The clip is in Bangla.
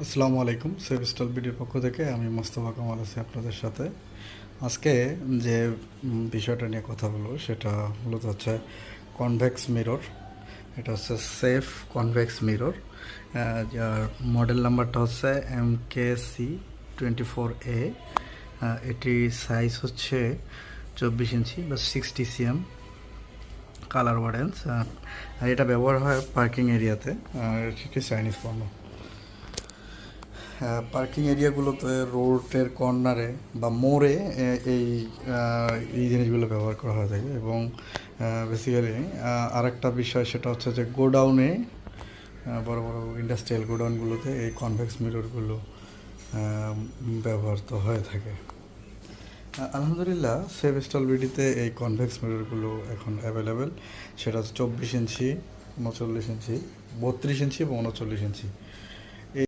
আসসালামু আলাইকুম। সেভ স্টল বিডির পক্ষ থেকে আমি মোস্তফা কামাল আছি আপনাদের সাথে। আজকে যে বিষয়টা নিয়ে কথা বলবো সেটা মূলত হচ্ছে কনভেক্স মিরর। এটা হচ্ছে সেফ কনভেক্স মিরর, যার মডেল নাম্বারটা হচ্ছে MKC24A। এটির সাইজ হচ্ছে 24 ইঞ্চি বা 60 cm, কালার অরেঞ্জ। আর এটা ব্যবহার হয় পার্কিং এরিয়াতে। এটি চাইনিজ পণ্য। পার্কিং এরিয়াগুলোতে, রোডের কর্নারে বা মোড়ে এই জিনিসগুলো ব্যবহার করা হয়ে থাকে। এবং বেসিক্যালি আরেকটা বিষয় সেটা হচ্ছে যে গোডাউনে, বড় বড় ইন্ডাস্ট্রিয়াল গোডাউনগুলোতে এই কনভেক্স মিররগুলো ব্যবহৃত হয়ে থাকে। আলহামদুলিল্লাহ সেভ স্টল বিডিতে এই কনভেক্স মিররগুলো এখন অ্যাভেলেবেল। সেটা হচ্ছে 24 ইঞ্চি, 39 ইঞ্চি, 32 ইঞ্চি এবং 39 ইঞ্চি।